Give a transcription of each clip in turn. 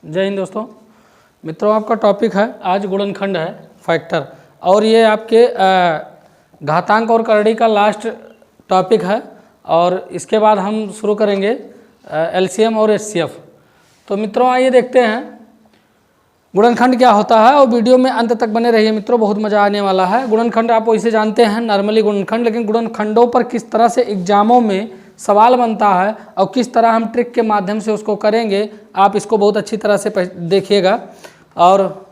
जय हिंद दोस्तों। मित्रों, आपका टॉपिक है आज गुणनखंड है, फैक्टर, और ये आपके घातांक और करड़ी का लास्ट टॉपिक है। और इसके बाद हम शुरू करेंगे एलसीएम और एचसीएफ। तो मित्रों आइए देखते हैं गुणनखंड क्या होता है, और वीडियो में अंत तक बने रहिए मित्रों, बहुत मज़ा आने वाला है। गुणनखंड आप वैसे जानते हैं नॉर्मली गुणनखंड, लेकिन गुणनखंडों पर किस तरह से एग्जामों में सवाल बनता है और किस तरह हम ट्रिक के माध्यम से उसको करेंगे, आप इसको बहुत अच्छी तरह से देखिएगा। और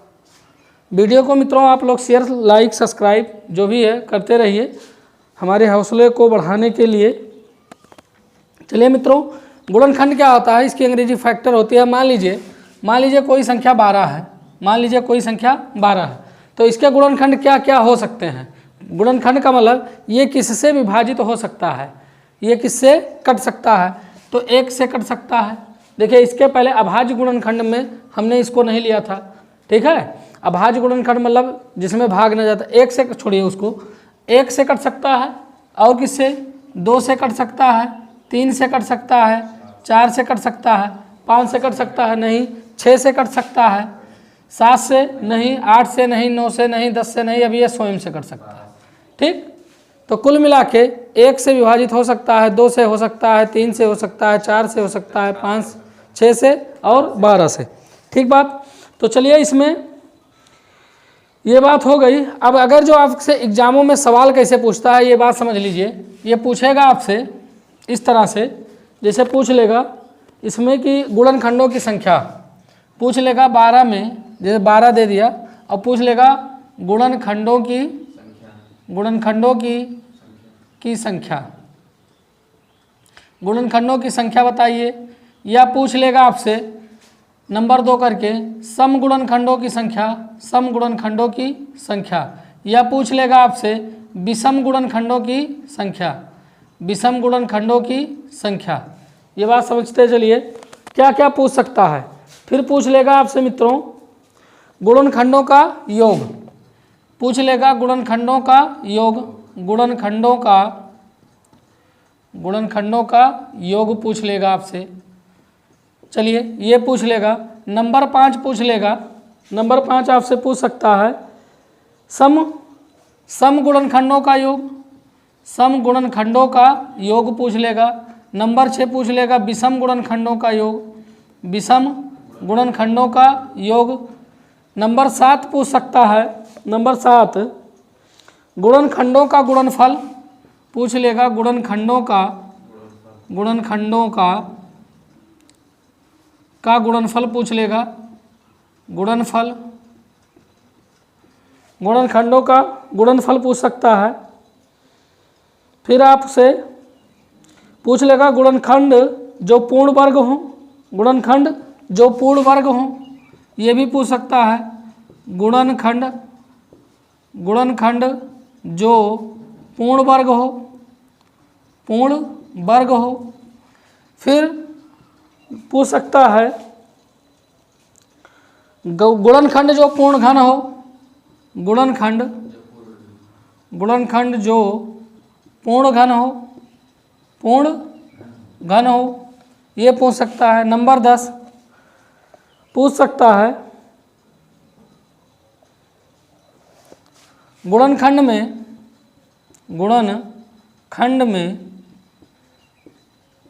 वीडियो को मित्रों आप लोग शेयर, लाइक, सब्सक्राइब जो भी है करते रहिए हमारे हौसले को बढ़ाने के लिए। चलिए मित्रों, गुणनखंड क्या होता है, इसकी अंग्रेजी फैक्टर होती है। मान लीजिए कोई संख्या 12 है, मान लीजिए कोई संख्या 12 है, तो इसके गुणनखंड क्या क्या हो सकते हैं। गुणनखंड का मतलब ये किससे विभाजित हो सकता है, ये किससे कट सकता है, तो 1 से कट सकता है। देखिए इसके पहले अभाज्य गुणनखंड में हमने इसको नहीं लिया था, ठीक है। अभाज्य गुणनखंड मतलब जिसमें भाग न जाता, 1 से छोड़िए उसको, 1 से कट सकता है, और किससे 2 से कट सकता है, 3 से कट सकता है, 4 से कट सकता है, 5 से कट सकता है नहीं, 6 से कट सकता है, 7 से नहीं, 8 से नहीं, 9 से नहीं, 10 से नहीं, अभी ये स्वयं से कट सकता है, ठीक। तो कुल मिला के 1 से विभाजित हो सकता है, 2 से हो सकता है, 3 से हो सकता है, 4 से हो सकता है, 5, 6 से और 12 से, ठीक बात। तो चलिए इसमें ये बात हो गई। अब अगर जो आपसे एग्जामों में सवाल कैसे पूछता है ये बात समझ लीजिए। ये पूछेगा आपसे इस तरह से, जैसे पूछ लेगा इसमें कि गुणनखंडों की संख्या पूछ लेगा 12 में, जैसे 12 दे दिया, और पूछ लेगा गुणनखंडों की संख्या, गुणनखंडों की संख्या बताइए। या पूछ लेगा आपसे नंबर 2 करके सम गुणनखंडों की संख्या, सम गुणनखंडों की संख्या। या पूछ लेगा आपसे विषम गुणनखंडों की संख्या, विषम गुणनखंडों की संख्या। ये बात समझते चलिए क्या क्या पूछ सकता है। फिर पूछ लेगा आपसे मित्रों गुणनखंडों का योग, पूछ लेगा गुणनखंडों का योग, गुणनखंडों का योग पूछ लेगा आपसे। चलिए ये पूछ लेगा। नंबर 5 पूछ लेगा, नंबर 5 आपसे पूछ सकता है सम गुणनखंडों का योग, सम गुणनखंडों का योग पूछ लेगा। नंबर 6 पूछ लेगा विषम गुणनखंडों का योग, विषम गुणनखंडों का योग। नंबर 7 पूछ सकता है, नंबर 7 गुणनखंडों का गुणनफल पूछ लेगा, गुणनखंडों का गुणनफल पूछ लेगा, गुणनखंडों का गुणनफल पूछ सकता है। फिर आपसे पूछ लेगा गुणनखंड जो पूर्ण वर्ग हो, गुणनखंड जो पूर्ण वर्ग हो, ये भी पूछ सकता है। गुणनखंड जो पूर्ण वर्ग हो। फिर पूछ सकता है गुणनखंड जो पूर्ण घन हो, गुणनखंड जो पूर्ण घन हो, ये पूछ सकता है। नंबर 10 पूछ सकता है गुणनखंड में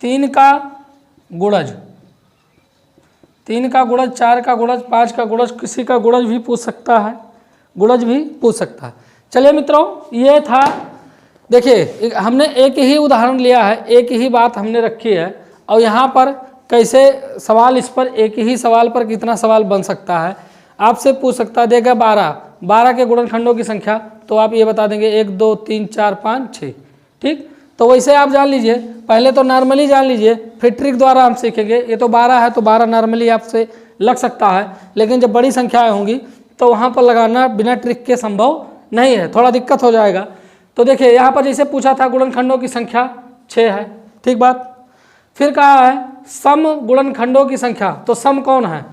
3 का गुणज, 3 का गुणज, 4 का गुणज, 5 का गुणज, किसी का गुणज भी पूछ सकता है, चलिए मित्रों ये था। देखिए हमने एक ही उदाहरण लिया है, एक ही बात हमने रखी है, और यहाँ पर कैसे सवाल, इस पर एक ही सवाल पर कितना सवाल बन सकता है। आपसे पूछ सकता है, देगा 12 के गुणनखंडों की संख्या, तो आप ये बता देंगे 1 2 3 4 5 6, ठीक। तो वैसे आप जान लीजिए, पहले तो नॉर्मली जान लीजिए, फिर ट्रिक द्वारा हम सीखेंगे। ये तो 12 है तो 12 नॉर्मली आपसे लग सकता है, लेकिन जब बड़ी संख्याएं होंगी तो वहाँ पर लगाना बिना ट्रिक के संभव नहीं है, थोड़ा दिक्कत हो जाएगा। तो देखिए यहाँ पर जैसे पूछा था गुणनखंडों की संख्या 6 है, ठीक बात। फिर कहा है सम गुणनखंडों की संख्या, तो सम कौन है,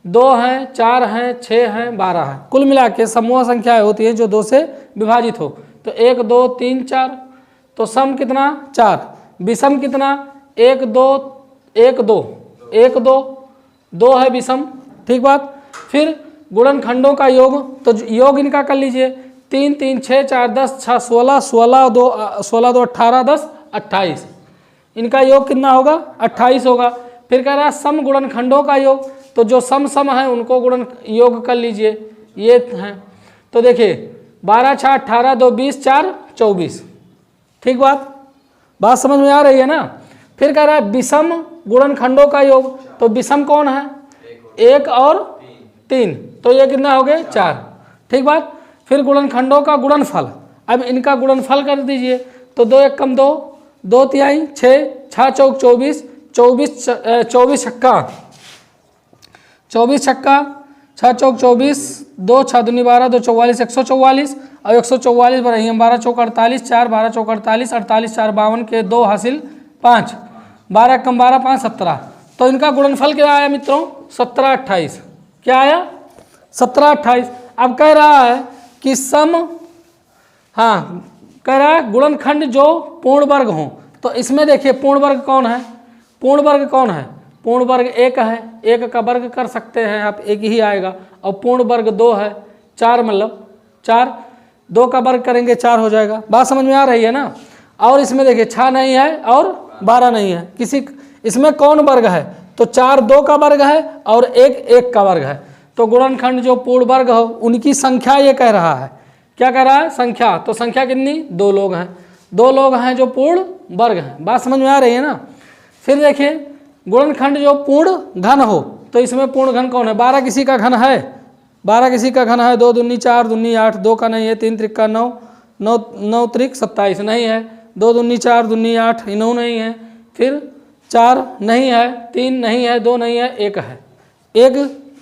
2 हैं, 4 हैं, 6 हैं, 12 है। कुल मिला के समूह संख्याएं होती हैं जो 2 से विभाजित हो, तो 1 2 3 4, तो सम कितना 4, विषम कितना 1 2 1 2 1 2 2 है विषम, ठीक बात। फिर गुणनखंडों का योग, तो योग इनका कर लीजिए, 3 3 6 4 10 6 16, 16 2 18 10 28, इनका योग कितना होगा 28 होगा। फिर कह रहा है सम गुणनखंडों का योग, तो जो सम सम है उनको गुणन योग कर लीजिए, ये हैं। तो देखिए 12 6 18 2 20 4 24, ठीक बात समझ में आ रही है ना। फिर कह रहा है विषम गुणनखंडों का योग, तो विषम कौन है 1 और 3, तो ये कितना हो गए 4, ठीक बात। फिर गुणनखंडों का गुणनफल, अब इनका गुणनफल कर दीजिए, तो 2 1 कम 2, 2 तिहाई 6, 6 चौक 24, 24 छक्का 6 चौक 24, 2 6 दूनी 12, 2 44 144, और 144 पर रही 12 चौक 48, 4 12 चौक 48, 48 4 52 के 2 हासिल 5, 12 कम 12 5 17, तो इनका गुणनफल क्या आया मित्रों 17 28, क्या आया 17 28। अब कह रहा है कि सम, हाँ कह रहा है गुणनखंड जो पूर्ण वर्ग हों, तो इसमें देखिए पूर्ण वर्ग कौन है, पूर्ण वर्ग कौन है, पूर्ण वर्ग 1 है, 1 का वर्ग कर सकते हैं आप, 1 ही आएगा। और पूर्ण वर्ग 2 है, 4 मतलब 4, 2 का वर्ग करेंगे 4 हो जाएगा, बात समझ में आ रही है ना। और इसमें देखिए 6 नहीं है और 12 नहीं है, किसी इसमें कौन वर्ग है, तो 4 2 का वर्ग है और 1 1 का वर्ग है। तो गुणनखंड जो पूर्ण वर्ग हो उनकी संख्या ये कह रहा है, क्या कह रहा है संख्या, तो संख्या कितनी 2 लोग हैं, 2 लोग हैं जो पूर्ण वर्ग हैं, बात समझ में आ रही है ना। फिर देखिए गुणनखंड जो पूर्ण घन हो, तो इसमें पूर्ण घन कौन है, 12 किसी का घन है, 12 किसी का घन है, 2 दूनी 4 दूनी 8, 2 का नहीं है, 3 त्रिक 9, 9 त्रिक 27 नहीं है, 2 दूनी 4 दूनी 8 9 नहीं है, फिर 4 नहीं है, 3 नहीं है, 2 नहीं है, 1 है,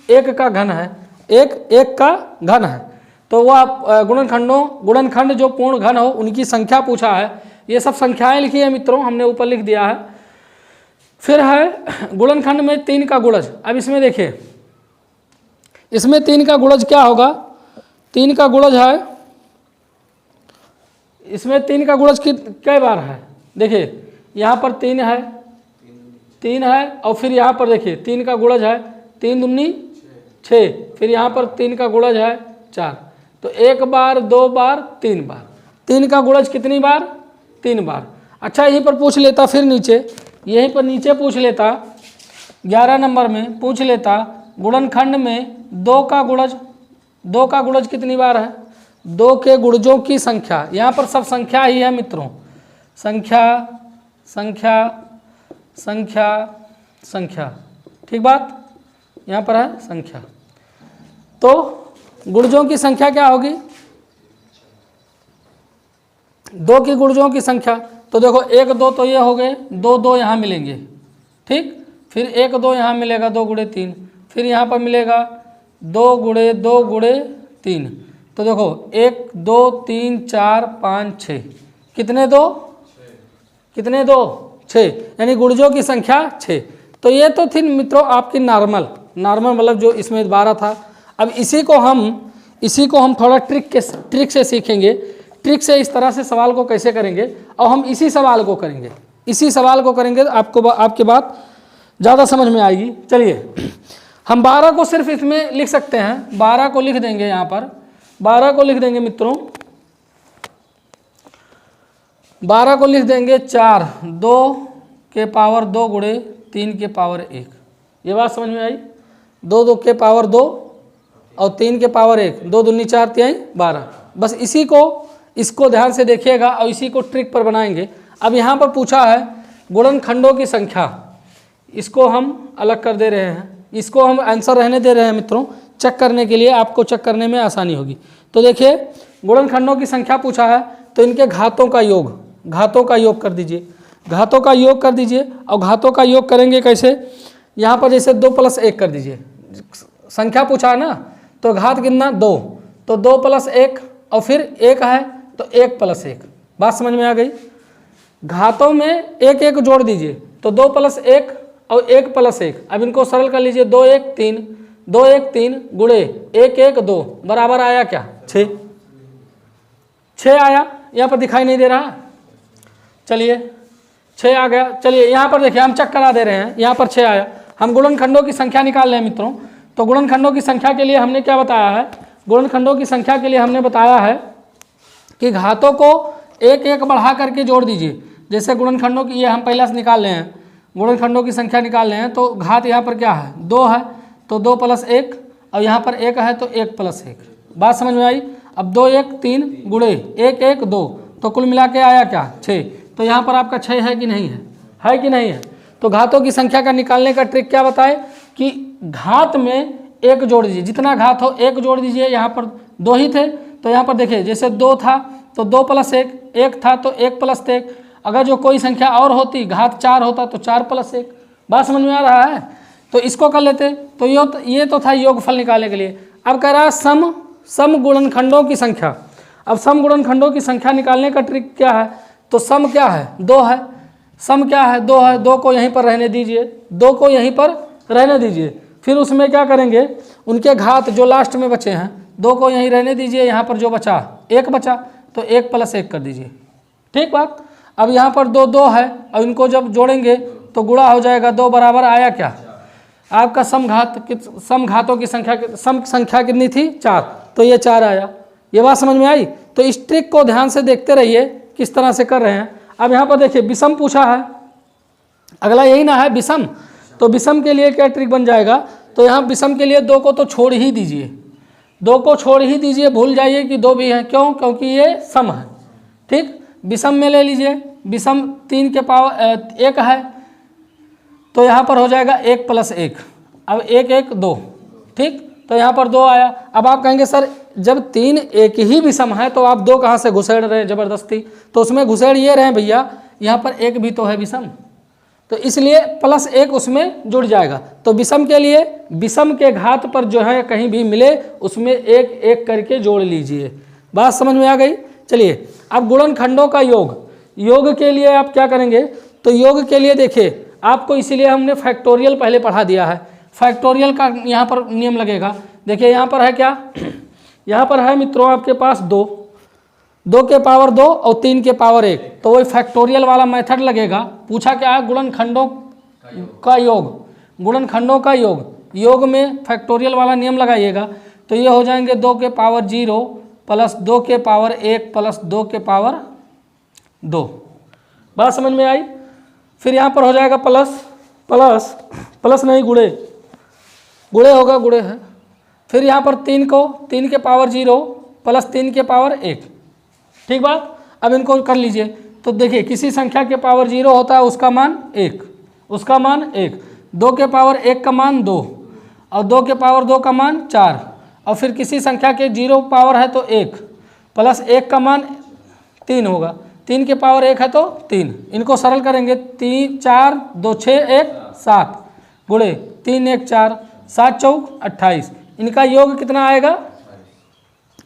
1 का घन है, 1 का घन है। तो वह गुणनखंड जो पूर्ण घन हो उनकी संख्या पूछा है, ये सब संख्याएं लिखी है मित्रों, हमने ऊपर लिख दिया है। फिर है गुणनखंड में 3 का गुणज, अब इसमें देखिए इसमें 3 का गुणज क्या होगा, 3 का गुणज है, इसमें 3 का गुणज कई बार है, देखिए यहाँ पर 3 है और फिर यहाँ पर देखिए 3 का गुणज है, 3 दूनी 6, फिर यहाँ पर 3 का गुणज है 4, तो 1 बार 2 बार 3 बार, 3 का गुणज कितनी बार 3 बार। अच्छा यहीं पर पूछ लेता, फिर नीचे यहीं पर नीचे पूछ लेता, 11 नंबर में पूछ लेता गुणनखंड में 2 का गुणज कितनी बार है, 2 के गुणजों की संख्या, यहाँ पर सब संख्या ही है मित्रों, संख्या संख्या संख्या संख्या, ठीक बात, यहाँ पर है संख्या। तो गुणजों की संख्या क्या होगी, 2 की गुणजों की संख्या, तो देखो 1 2 तो ये हो गए, 2 2 यहाँ मिलेंगे, ठीक, फिर 1 2 यहाँ मिलेगा 2 गुणे 3, फिर यहाँ पर मिलेगा 2 गुणे 2 गुणे 3, तो देखो 1 2 3 4 5 6, कितने 2 6, यानी गुणजों की संख्या 6। तो ये तो थी मित्रों आपकी नॉर्मल मतलब जो इसमें 12 था। अब इसी को हम थोड़ा ट्रिक से सीखेंगे, ट्रिक से इस तरह से सवाल को कैसे करेंगे, और हम इसी सवाल को करेंगे तो आपके बात ज़्यादा समझ में आएगी। चलिए हम 12 को सिर्फ इसमें लिख सकते हैं, 12 को लिख देंगे, यहाँ पर 12 को लिख देंगे मित्रों, 12 को लिख देंगे 4 2 के पावर 2 गुणे 3 के पावर 1, ये बात समझ में आई, 2 2 के पावर 2 और 3 के पावर 1, 2 दूनी 4 3 12, बस इसको ध्यान से देखिएगा और इसी को ट्रिक पर बनाएंगे। अब यहाँ पर पूछा है गुणनखंडों की संख्या, इसको हम अलग कर दे रहे हैं, इसको हम आंसर रहने दे रहे हैं मित्रों, चेक करने के लिए, आपको चेक करने में आसानी होगी। तो देखिए गुणनखंडों की संख्या पूछा है, तो इनके घातों का योग कर दीजिए, घातों का योग कर दीजिए। और घातों का योग करेंगे कैसे, यहाँ पर जैसे 2 + 1 कर दीजिए, संख्या पूछा है ना, तो घात कितना 2, तो 2 + 1 और फिर 1 है तो 1 + 1, बात समझ में आ गई। घातों में 1 1 जोड़ दीजिए, तो 2 + 1 और 1 + 1, अब इनको सरल कर लीजिए, 2 1 3, 2 1 3 गुणे 1 1 2 बराबर आया क्या 6 आया, यहाँ पर दिखाई नहीं दे रहा, चलिए 6 आ गया। चलिए यहाँ पर देखिए हम चेक करा दे रहे हैं, यहाँ पर 6 आया। हम गुणनखंडों की संख्या निकाल रहे हैं मित्रों, तो गुणनखंडों की संख्या के लिए हमने क्या बताया है, गुणनखंडों की संख्या के लिए हमने बताया है कि घातों को एक एक बढ़ा करके जोड़ दीजिए। जैसे गुणनखंडों की ये हम पहला से निकाल रहे हैं, गुणनखंडों की संख्या निकाल रहे हैं, तो घात यहाँ पर क्या है 2 है, तो 2 + 1, और यहाँ पर 1 है तो 1 + 1। बात समझ में आई। अब 2 1 3 गुणे 1 1 2, तो कुल मिला के आया क्या 6। तो यहाँ पर आपका 6 है कि नहीं है, है कि नहीं है। तो घातों की संख्या का निकालने का ट्रिक क्या बताए कि घात में 1 जोड़ दीजिए, जितना घात हो 1 जोड़ दीजिए। यहाँ पर 2 ही थे तो यहाँ पर देखिए जैसे 2 था तो 2 + 1, 1 था तो 1 + 1। अगर जो कोई संख्या और होती, घात 4 होता तो 4 + 1। बात समझ में आ रहा है। तो इसको कर लेते। तो ये तो था योगफल निकालने के लिए। अब कह रहा है सम गुणनखंडों की संख्या। अब सम गुणनखंडों की संख्या निकालने का ट्रिक क्या है, तो सम क्या है 2 है, सम क्या है 2 है, 2 को यहीं पर रहने दीजिए, 2 को यहीं पर रहने दीजिए। फिर उसमें क्या करेंगे, उनके घात जो लास्ट में बचे हैं 2 को यहीं रहने दीजिए, यहाँ पर जो बचा 1 बचा तो 1 + 1 कर दीजिए। ठीक बात। अब यहाँ पर 2 2 है और इनको जब जोड़ेंगे तो गुणा हो जाएगा, 2 बराबर आया क्या आपका सम घातों की संख्या, सम संख्या कितनी थी 4, तो ये 4 आया। ये बात समझ में आई। तो इस ट्रिक को ध्यान से देखते रहिए किस तरह से कर रहे हैं। अब यहाँ पर देखिए विषम पूछा है, अगला यही ना है विषम। तो विषम के लिए क्या ट्रिक बन जाएगा, तो यहाँ विषम के लिए 2 को तो छोड़ ही दीजिए, 2 को छोड़ ही दीजिए, भूल जाइए कि 2 भी हैं। क्यों, क्योंकि ये सम है। ठीक, विषम में ले लीजिए, विषम 3 के पावर 1 है तो यहाँ पर हो जाएगा 1 + 1। अब 1 1 2, ठीक, तो यहाँ पर 2 आया। अब आप कहेंगे सर जब 3 एक ही विषम है तो आप 2 कहाँ से घुसेड़ रहे हैं ज़बरदस्ती, तो उसमें घुसेड़ ये रहे हैं भैया, यहाँ पर 1 भी तो है विषम, तो इसलिए +1 उसमें जुड़ जाएगा। तो विषम के लिए विषम के घात पर जो है कहीं भी मिले उसमें 1 1 करके जोड़ लीजिए। बात समझ में आ गई। चलिए अब गुणनखंडों का योग के लिए आप क्या करेंगे, तो योग के लिए देखिए आपको इसीलिए हमने फैक्टोरियल पहले पढ़ा दिया है। फैक्टोरियल का यहाँ पर नियम लगेगा। देखिए यहाँ पर है क्या, यहाँ पर है मित्रों आपके पास 2, 2 के पावर 2 और 3 के पावर 1, तो वही फैक्टोरियल वाला मेथड लगेगा। पूछा क्या है, गुणनखंडों का योग, गुणनखंडों का योग में फैक्टोरियल वाला नियम लगाइएगा। तो ये हो जाएंगे 2 के पावर 0 + 2 के पावर 1 + 2 के पावर 2। बात समझ में आई। फिर यहाँ पर हो जाएगा प्लस नहीं गुणे होगा, गुणे है। फिर यहाँ पर 3 के पावर 0 + 3 के पावर 1। ठीक बात। अब इनको कर लीजिए। तो देखिए किसी संख्या के पावर 0 होता है उसका मान 1, उसका मान 1, 2 के पावर 1 का मान 2 और 2 के पावर 2 का मान 4, और फिर किसी संख्या के 0 पावर है तो 1 + 1 का मान 3 होगा, 3 के पावर 1 है तो 3। इनको सरल करेंगे, 3 4 2 6 1 7 गुणे 3 1 4 7 चौक 28। इनका योग कितना आएगा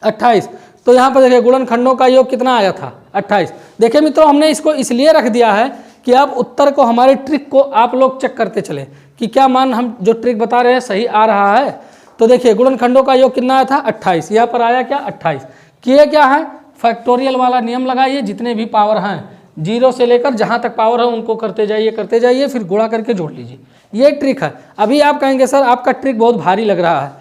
28। तो यहाँ पर देखिए गुणनखंडों का योग कितना आया था 28। देखिए मित्रों हमने इसको इसलिए रख दिया है कि अब उत्तर को, हमारे ट्रिक को आप लोग चेक करते चले कि क्या मान हम जो ट्रिक बता रहे हैं सही आ रहा है। तो देखिए गुणनखंडों का योग कितना आया था 28, यहाँ पर आया क्या 28। किए क्या है, फैक्टोरियल वाला नियम लगाइए, जितने भी पावर हैं 0 से लेकर जहाँ तक पावर है उनको करते जाइए, फिर गुणा करके जोड़ लीजिए। ये ट्रिक है। अभी आप कहेंगे सर आपका ट्रिक बहुत भारी लग रहा है।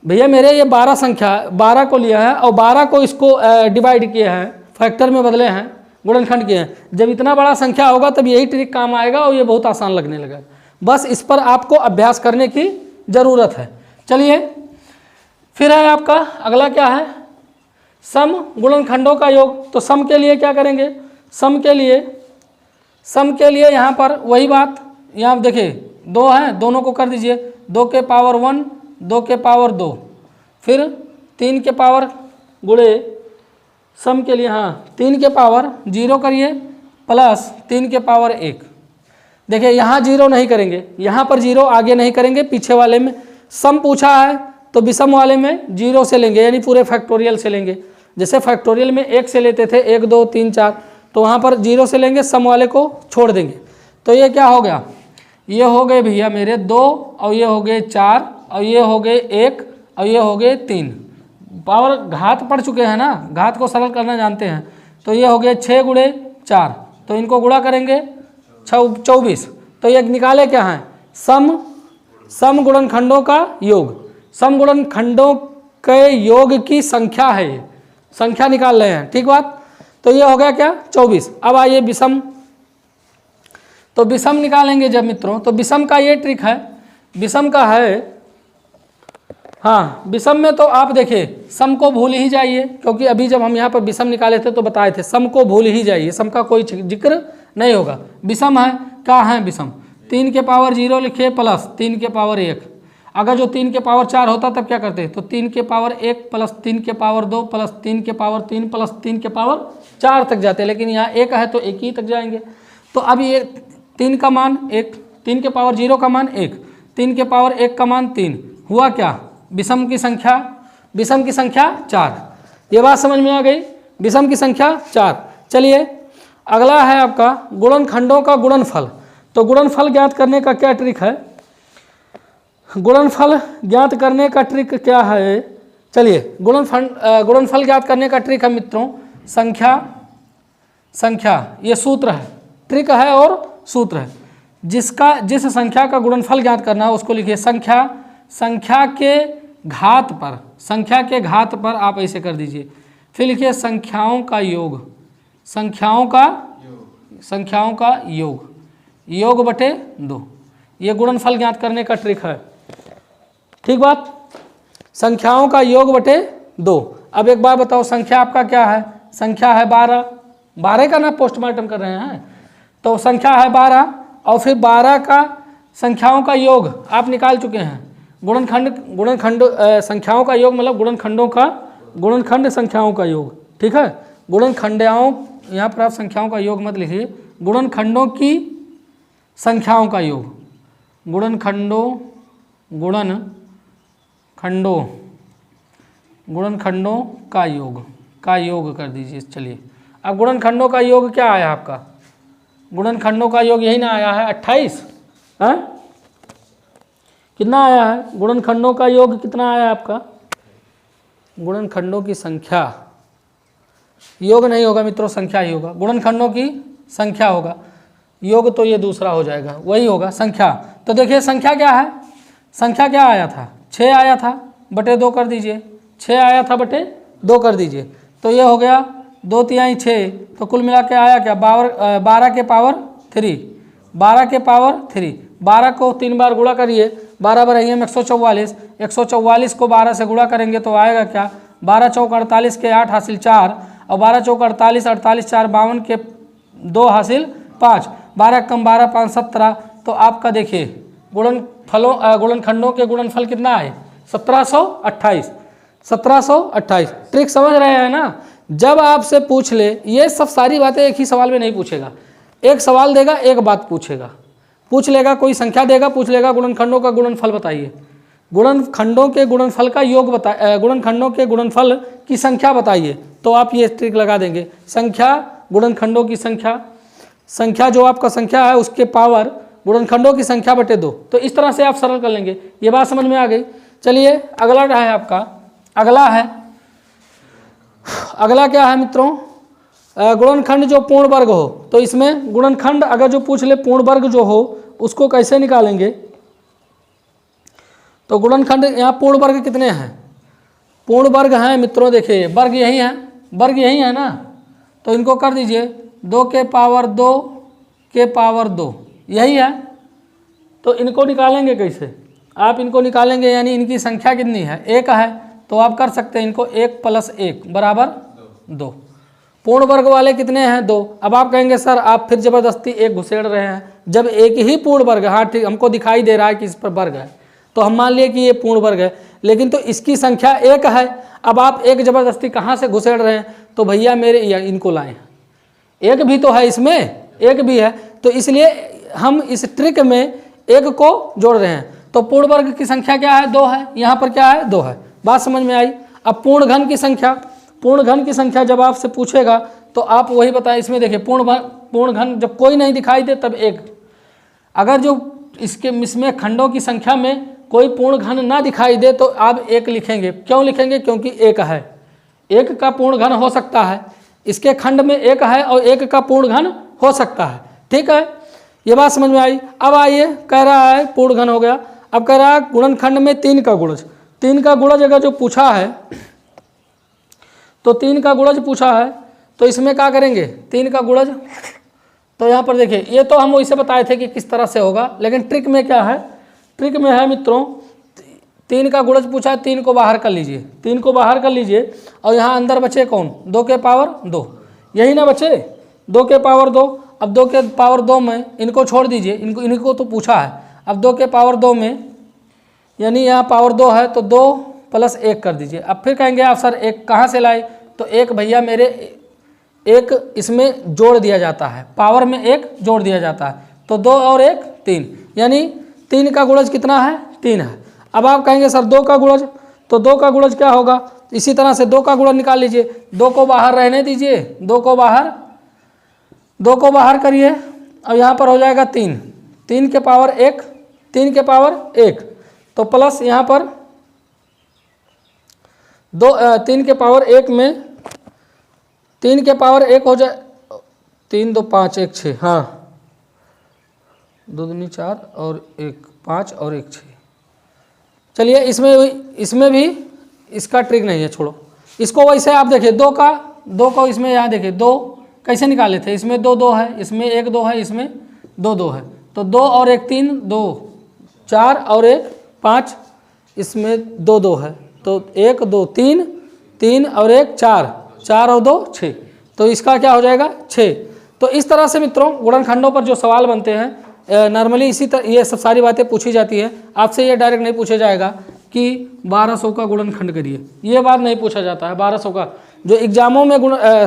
भैया मेरे ये 12 संख्या 12 को लिया है और 12 को इसको डिवाइड किए हैं, फैक्टर में बदले हैं, गुणनखंड किए हैं। जब इतना बड़ा संख्या होगा तब यही ट्रिक काम आएगा और ये बहुत आसान लगने लगा। बस इस पर आपको अभ्यास करने की ज़रूरत है। चलिए फिर है आपका अगला क्या है, सम गुणनखंडों का योग। तो सम के लिए क्या करेंगे, सम के लिए यहाँ पर वही बात, यहाँ देखिए 2 हैं, दोनों को कर दीजिए, 2 के पावर 1 2 के पावर 2, फिर 3 के पावर गुणे सम के लिए, हाँ 3 के पावर 0 करिए + 3 के पावर 1। देखिए यहाँ 0 नहीं करेंगे, यहाँ पर 0 आगे नहीं करेंगे, पीछे वाले में सम पूछा है तो विषम वाले में 0 से लेंगे, यानी पूरे फैक्टोरियल से लेंगे। जैसे फैक्टोरियल में 1 से लेते थे 1 2 3 4, तो वहाँ पर 0 से लेंगे, सम वाले को छोड़ देंगे। तो ये क्या हो गया, ये हो गए भैया मेरे 2 और ये हो गए 4 और ये हो गए 1 और ये हो गए 3। पावर घात पढ़ चुके हैं ना, घात को सरल करना जानते हैं। तो ये हो गए 6 गुणे 4, तो इनको गुणा करेंगे 24। तो ये निकाले क्या हैं, समगुणनखंडों का योग, समगुणनखंडों के योग की संख्या है, ये संख्या निकाल रहे हैं, ठीक बात। तो ये हो गया क्या 24। अब आइए विषम, तो विषम निकालेंगे जब मित्रों, तो विषम का ये ट्रिक है, विषम का है, हाँ विषम में तो आप देखिए सम को भूल ही जाइए, क्योंकि अभी जब हम यहाँ पर विषम निकाले थे तो बताए थे सम को भूल ही जाइए, सम का कोई जिक्र नहीं होगा। विषम है, क्या है विषम, 3 के पावर 0 लिखिए प्लस 3 के पावर 1। अगर जो 3 के पावर 4 होता तब क्या करते, तो 3 के पावर 1 प्लस 3 के पावर 2 प्लस 3 के पावर 3 प्लस 3 के पावर 4 तक जाते, लेकिन यहाँ 1 है तो 1 ही तक जाएंगे। तो अब ये 3 का मान 1, 3 के पावर 0 का मान 1, 3 के पावर 1 का मान 3, हुआ क्या विषम की संख्या, विषम की संख्या 4। ये बात समझ में आ गई, विषम की संख्या 4। चलिए अगला है आपका गुणनखंडों का गुणनफल। तो गुणनफल ज्ञात करने का क्या ट्रिक है, गुणनफल ज्ञात करने का ट्रिक क्या है, चलिए गुणनफल ज्ञात करने का ट्रिक है मित्रों, संख्या ये सूत्र है, ट्रिक है और सूत्र है। जिस संख्या का गुणनफल ज्ञात करना है उसको लिखिए संख्या के घात पर, संख्या के घात पर आप ऐसे कर दीजिए, फिर लिखिए संख्याओं का योग, संख्याओं का योग बटे 2। ये गुणनफल ज्ञात करने का ट्रिक है, ठीक बात, संख्याओं का योग बटे 2। अब एक बार बताओ संख्या आपका क्या है, संख्या है 12 का ना पोस्टमार्टम कर रहे हैं, तो संख्या है 12 और फिर 12 का संख्याओं का योग आप निकाल चुके हैं। गुणनखंड संख्याओं का योग मतलब गुणनखंड संख्याओं का योग, ठीक है। गुणनखंडों, यहाँ पर आप संख्याओं का योग मत लिखिए, गुणनखंडों की संख्याओं का योग, गुणनखंडों का योग कर दीजिए। चलिए अब गुणनखंडों का योग क्या आया आपका, गुणनखंडों का योग यही ना आया है 28 है, कितना आया है गुणनखंडों का योग, कितना आया आपका, गुणनखंडों की संख्या, योग नहीं होगा मित्रों, संख्या ही होगा, गुणनखंडों की संख्या होगा, योग तो ये दूसरा हो जाएगा, वही होगा संख्या। तो देखिए संख्या क्या है, संख्या क्या आया था 6 आया था बटे 2 कर दीजिए, 6 आया था बटे 2 कर दीजिए, तो ये हो गया 2 तिहाई 6, तो कुल मिला के आया क्या 12 के पावर 3, 12 के पावर 3, 12 को 3 बार गुणा करिए, 12 बार में 144, 144 को 12 से गुणा करेंगे तो आएगा क्या 12 चौक 48 के 8 हासिल 4, और 12 चौक 48, 48 4 52 के 2 हासिल 5, 12 कम 12 5 17। तो आपका देखिए गुणनखंडों के गुणनफल कितना है 1728, 1728। ट्रिक समझ रहे हैं ना, जब आपसे पूछ ले, ये सब सारी बातें एक ही सवाल में नहीं पूछेगा, एक सवाल देगा एक बात पूछेगा, पूछ लेगा कोई संख्या देगा, पूछ लेगा गुणनखंडों का गुणनफल बताइए, गुणनखंडों के गुणनफल का योग बताइए, गुणनखंडों के गुणनफल की संख्या बताइए, तो आप ये ट्रिक लगा देंगे, संख्या गुणनखंडों की संख्या जो आपका संख्या है उसके पावर गुणनखंडों की संख्या बटे 2। तो इस तरह से आप सरल कर लेंगे, ये बात समझ में आ गई। चलिए अगला है आपका, अगला क्या है मित्रों, गुणनखंड जो पूर्ण वर्ग हो, तो इसमें गुणनखंड अगर जो पूछ ले पूर्ण वर्ग जो हो उसको कैसे निकालेंगे, तो गुणनखंड यहाँ पूर्ण वर्ग कितने हैं, पूर्ण वर्ग हैं मित्रों, देखिए वर्ग यही है ना, तो इनको कर दीजिए 2 के पावर 2 के पावर 2, यही है। तो इनको निकालेंगे कैसे, आप इनको निकालेंगे यानी इनकी संख्या कितनी है 1 है, तो आप कर सकते हैं इनको 1 + 1 बराबर 2। पूर्ण वर्ग वाले कितने हैं 2। अब आप कहेंगे सर आप फिर ज़बरदस्ती 1 घुसेड़ रहे हैं, जब एक ही पूर्ण वर्ग, हाँ ठीक हमको दिखाई दे रहा है कि इस पर वर्ग है, तो हम मान लिए कि ये पूर्ण वर्ग है, लेकिन तो इसकी संख्या 1 है। अब आप 1 ज़बरदस्ती कहाँ से घुसेड़ रहे हैं, तो भैया मेरे इनको लाएँ, 1 भी तो है इसमें, 1 भी है, तो इसलिए हम इस ट्रिक में 1 को जोड़ रहे हैं। तो पूर्ण वर्ग की संख्या क्या है 2 है, यहाँ पर क्या है 2 है, बात समझ में आई। अब पूर्ण घन की संख्या जब आपसे पूछेगा तो आप वही बताएं, इसमें देखिए पूर्ण घन जब कोई नहीं दिखाई दे तब 1, अगर जो इसमें खंडों की संख्या में कोई पूर्ण घन ना दिखाई दे तो आप 1 लिखेंगे। क्यों लिखेंगे, क्योंकि 1 है, 1 का पूर्ण घन हो सकता है, इसके खंड में 1 है और 1 का पूर्ण घन हो सकता है, ठीक है, ये बात समझ में आई। अब आइए कह रहा है पूर्ण घन हो गया, अब कह रहा है गुणनखंड में 3 का गुणज। 3 का गुणज अगर जो पूछा है तो 3 का गुणज पूछा है तो इसमें क्या करेंगे 3 का गुणज। तो यहाँ पर देखिए ये तो हम वैसे बताए थे कि किस तरह से होगा, लेकिन ट्रिक में क्या है, ट्रिक में है मित्रों 3 का गुणज पूछा है, 3 को बाहर कर लीजिए, 3 को बाहर कर लीजिए और यहाँ अंदर बचे कौन 2 के पावर 2, यही ना बचे 2 के पावर 2। अब 2 के पावर 2 में इनको छोड़ दीजिए, इनको तो पूछा है। अब 2 के पावर 2 में यानी यहाँ पावर 2 है तो 2 + 1 कर दीजिए। अब फिर कहेंगे आप सर 1 कहाँ से लाए, तो 1 भैया मेरे 1 इसमें जोड़ दिया जाता है, पावर में 1 जोड़ दिया जाता है, तो 2 और 1 3, यानी 3 का गुणज कितना है 3 है। अब आप कहेंगे सर 2 का गुणज, तो 2 का गुणज क्या होगा, इसी तरह से 2 का गुणज निकाल लीजिए, 2 को बाहर रहने दीजिए, 2 को बाहर करिए और यहाँ पर हो जाएगा 3, 3 के पावर 1, 3 के पावर 1 तो प्लस यहाँ पर 3 के पावर 1 में 3 के पावर 1 हो जाए 3 2 5 1 6, हाँ 2 दूनी 4 और 1 5 और 1 6। चलिए इसमें भी इसका ट्रिक नहीं है, छोड़ो इसको। वैसे आप देखिए 2 को इसमें यहाँ देखिए 2 कैसे निकाले थे, इसमें 2 2 है, इसमें 1 2 है, इसमें 2 2 है, तो 2 और 1 3, 2 4 और 1 5, इसमें 2 2 है, तो 1 2 3, 3 और 1 4, 4 और 2 6, तो इसका क्या हो जाएगा 6। तो इस तरह से मित्रों गुणनखंडों पर जो सवाल बनते हैं नॉर्मली इसी तरह ये सब सारी बातें पूछी जाती है। आपसे ये डायरेक्ट नहीं पूछा जाएगा कि 1200 का गुणनखंड करिए, ये बात नहीं पूछा जाता है। 1200 का जो एग्जामों में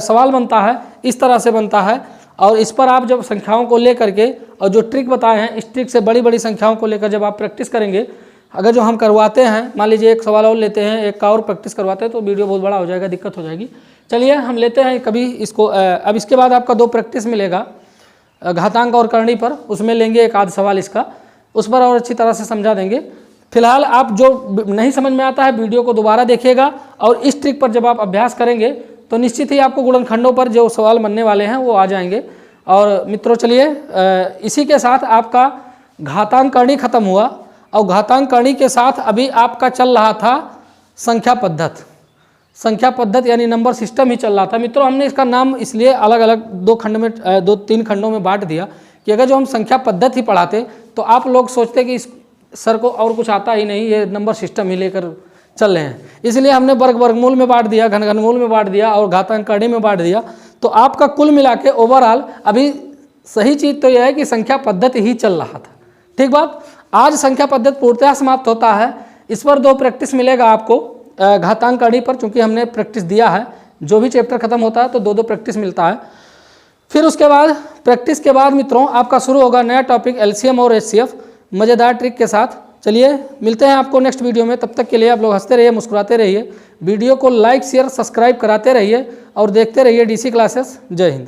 सवाल बनता है इस तरह से बनता है, और इस पर आप जब संख्याओं को लेकर के और जो ट्रिक बताए हैं इस ट्रिक से बड़ी बड़ी संख्याओं को लेकर जब आप प्रैक्टिस करेंगे, अगर जो हम करवाते हैं मान लीजिए एक सवाल और लेते हैं, एक का और प्रैक्टिस करवाते हैं, तो वीडियो बहुत बड़ा हो जाएगा, दिक्कत हो जाएगी। चलिए हम लेते हैं कभी इसको। अब इसके बाद आपका 2 प्रैक्टिस मिलेगा घातांक और करणी पर, उसमें लेंगे एक आध सवाल इसका, उस पर और अच्छी तरह से समझा देंगे। फिलहाल आप जो नहीं समझ में आता है वीडियो को दोबारा देखिएगा, और इस ट्रिक पर जब आप अभ्यास करेंगे तो निश्चित ही आपको गुणनखंडों पर जो सवाल बनने वाले हैं वो आ जाएंगे। और मित्रों चलिए इसी के साथ आपका घातांक करणी खत्म हुआ, और घातांक करणी के साथ अभी आपका चल रहा था संख्या पद्धति यानी नंबर सिस्टम ही चल रहा था। मित्रों हमने इसका नाम इसलिए अलग अलग 2-3 खंडों में बांट दिया कि अगर जो हम संख्या पद्धति पढ़ाते तो आप लोग सोचते कि इस सर को और कुछ आता ही नहीं, ये नंबर सिस्टम ही लेकर चल रहे हैं, इसलिए हमने वर्गमूल में बांट दिया, घनमूल में बांट दिया और घातांक करणी में बांट दिया। तो आपका कुल मिला के ओवरऑल अभी सही चीज़ तो यह है कि संख्या पद्धति ही चल रहा था। ठीक बात, आज संख्या पद्धति पूर्णतः समाप्त होता है। इस पर 2 प्रैक्टिस मिलेगा आपको घातांक करणी पर, चूँकि हमने प्रैक्टिस दिया है, जो भी चैप्टर खत्म होता है तो 2-2 प्रैक्टिस मिलता है। फिर उसके बाद प्रैक्टिस के बाद मित्रों आपका शुरू होगा नया टॉपिक एलसीएम और एचसीएफ मज़ेदार ट्रिक के साथ। चलिए मिलते हैं आपको नेक्स्ट वीडियो में, तब तक के लिए आप लोग हंसते रहिए, मुस्कुराते रहिए, वीडियो को लाइक शेयर सब्सक्राइब कराते रहिए और देखते रहिए डीसी क्लासेस। जय हिंद।